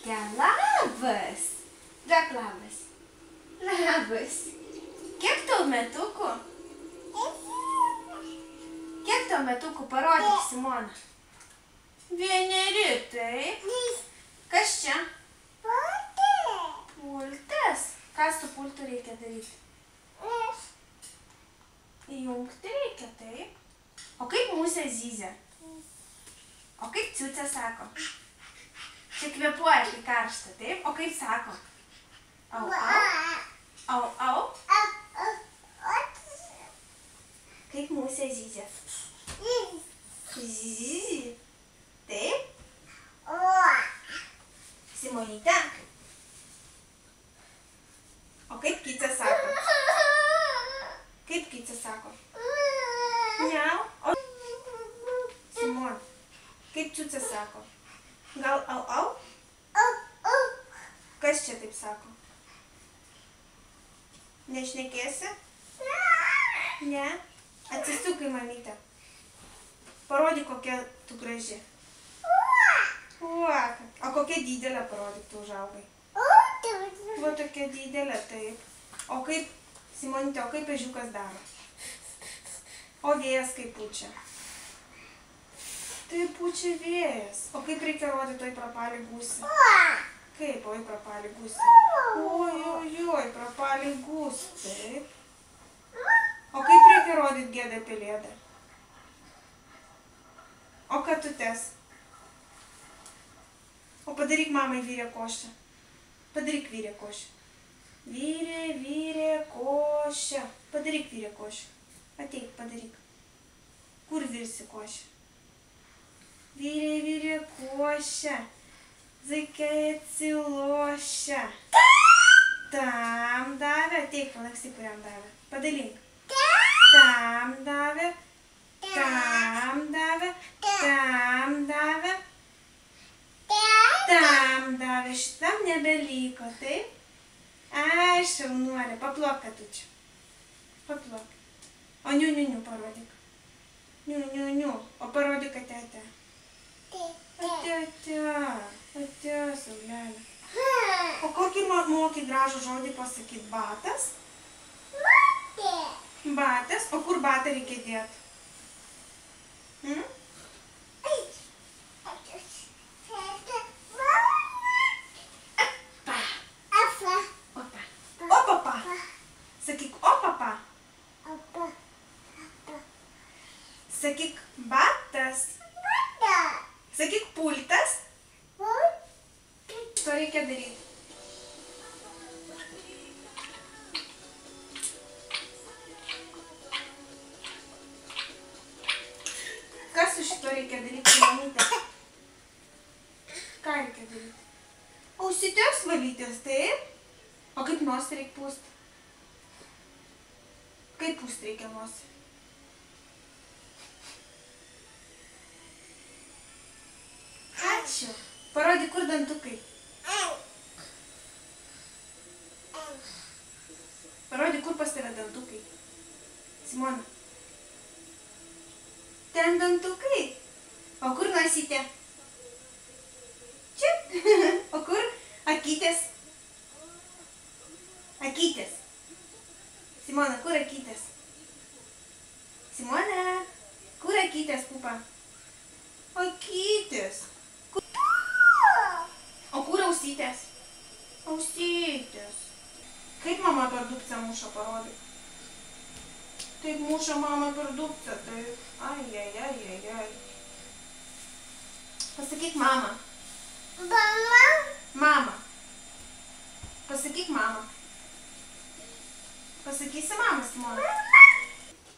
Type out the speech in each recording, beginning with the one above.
Labas. Dak labas. Labas. Kiek tau metukų? Kiek tau metukų? Parodyk, Simona. 1, taip. Kas čia? Pultas. Ką su pultu reikia daryti? Įjungti reikia, taip. O kaip musė zyzia? O kaip ciucė sako? Čia kvėpuoja, kai karšta, taip? O kaip sako? Au, au. Au, au. Kaip musė zyzia? Zyzi. Taip? Simonyte. O kaip kicė sako? Kaip kicė sako? Miau. O Simon, kaip ciucė sako? Gal au, au? Kas čia taip sako? Nešnekėsi? Ne? Atsisukai, mamytė. Parodyk, kokia tu graži. O kokia didelė parodyk tu užaugai? Va tokia didelė, taip. O kaip, Simonite, o kaip ežiukas daro? O vėjas kaip pučia? Tai pučia vėjas. O kaip reikia rodyti, oi prapalį gūsi? Kaip, oi prapalį gūsi? Oi, prapalį gūsi. Taip. O kaip reikia rodyti gėdą pelėdą? O katutes? O padaryk mamai vyrė košę. Padaryk vyrė košę. Vyrė košę. Padaryk vyrė košę. Ateik, padaryk. Kur virsi košę? Vyrė košę. Zaikai atsilošia. Tam davė. Ateik, palaksy, kuriam davė. Padalink. Tam davė. Tam davė. Tam davė. Tam davė. Šitam nebelyko, taip? Ai, šaunuolė. Paplok, katučiu. Paplok. O niu parodyk. Niu. O parodyk ate. Ate, saulelė. O kokį moki gražų žodį pasakyti? Batas? Batas. O kur batą reikia dėti? Opapa. Sakyk opapa. Sakyk batas. Sakyk pultas. Što reikia daryti? Kas su šito reikia daryti, mamytė? Ką reikia daryti? Ausytės valytės, taip? O kaip nosį reikia pūsti? Kaip pūsti reikia nosį? Ačiū. Parodyk, kur dantukai. Parodyk, kur pas tave dantukai. Simona. Ten dantukai. O kur nosytė? Čia. O kur akytės? Akytės. Simona, kur akytės? Simona, kur akytės, pupa? Akytės. O kur ausytės? Ausytės. Kaip mama per dupcę muša, parodyk? Taip muša mama per dupcę, taip. Ai. Pasakyk mama. Mama. Pasakyk mama. Pasakysi mama, Simona.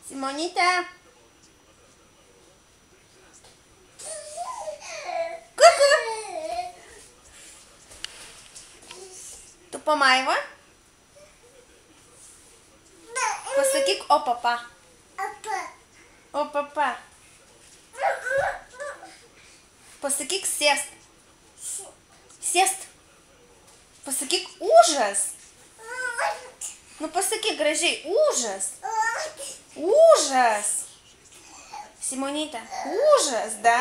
Simonyte. Tu pamaiva? Pasakyk o papa. O papa. Pasakyk sėst. Sėst. Pasakyk užas. Nu pasakyk gražiai užas. Užas. Simonyte, užas, da?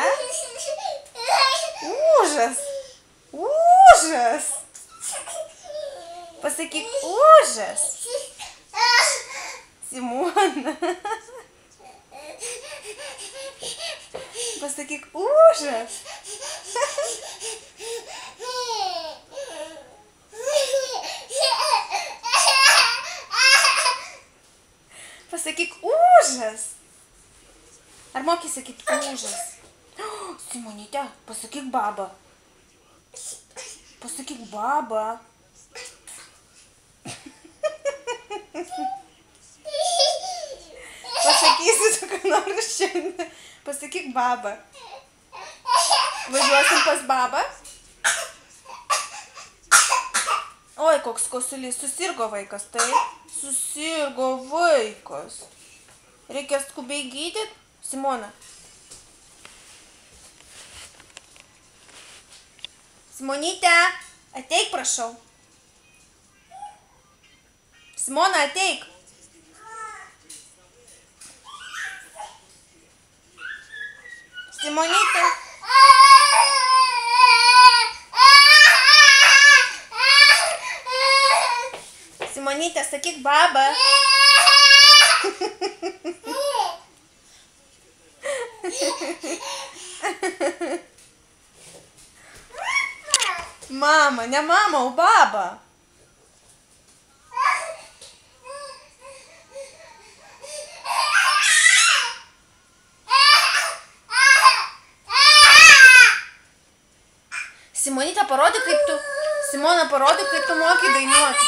Užas. Ūžas. Pasakyk ūžas. Simona. Pasakyk ūžas. Pasakyk ūžas. Ar moki sakyti ūžas? Simonyte, pasakyk baba. Pasakyk baba. Pasakysi tu, ką nors šiandien. Pasakyk baba. Važiuosim pas babą? Oi, koks kosulys. Susirgo vaikas, tai? Susirgo vaikas. Reikia skubiai gydyt? Simona. Simonyte, ateik, prašau. Simona, ateik. Simonyte. Simonyte, sakyk baba. Mama, ne mama, o baba. Simonyte, parodyk, kaip tu... Simona, parodyk, kaip tu moki dainuoti.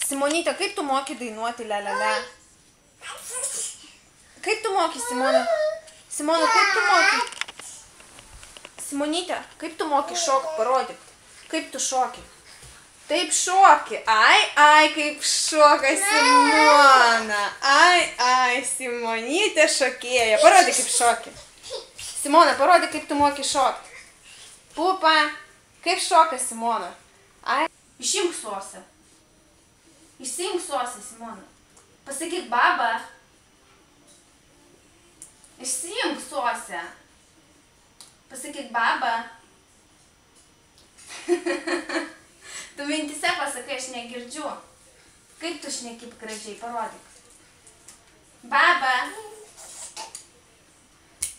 Simonyte, kaip tu moki dainuoti, le. Kaip tu moki, Simona? Simona, kaip tu moki? Simonyte, kaip tu moki šokti, parodyk. Kaip tu šoki? Taip šoki. Ai, kaip šoka Simona. Ai, Simonyte šokėja. Parodyk, kaip šoki. Simona, parodyk, kaip tu moki šokti. Pupa, kaip šoka Simona? Ai, išimk sosę. Išsiimk sosę, Simona. Pasakyk baba. Išsiimk sosę. Pasakyk baba. Tu mintise pasakai, aš negirdžiu. Kaip tu šneki gražiai, parodyk. Baba.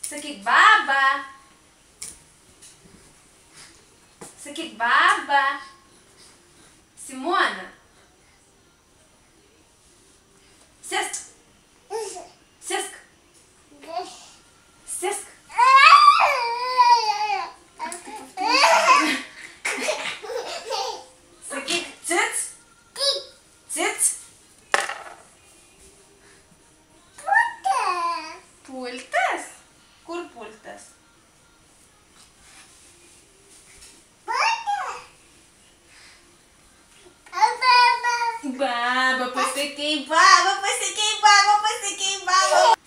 Sakyk baba. Sakyk baba. Simona. Sėsk. Sėsk. Sėsk. Sakyk cic. Cic. Pultas. Kur pultas? Baba, pasakei baba.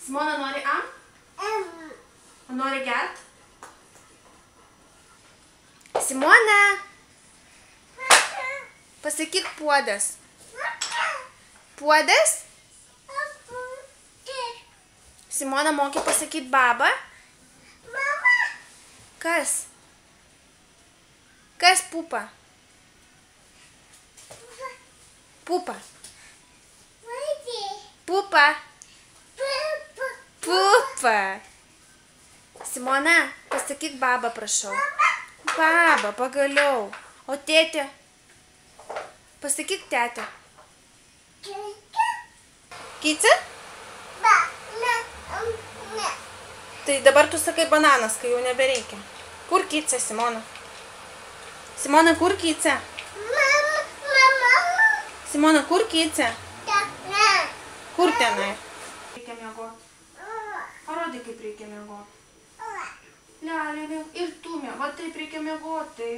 Simona, nori am? Nori gert? Simona. Pasakyk puodas. Puodas? Simona, moki pasakyti baba? Mama. Kas? Kas pupa? Pupa. Pupa. Pupa. Simona, pasakyk baba, prašau. Baba, pagaliau. O tėtė? Pasakyk tėtė. Kyca? Tai dabar tu sakai bananas, kai jau nebereikia. Kur kyca, Simona? Simona, kur kyca? Simona, kur kyca? Kur tenai? Reikia miegoti. Parodyk, kaip reikia miegoti. Ir tu miegoti, taip reikia miegoti.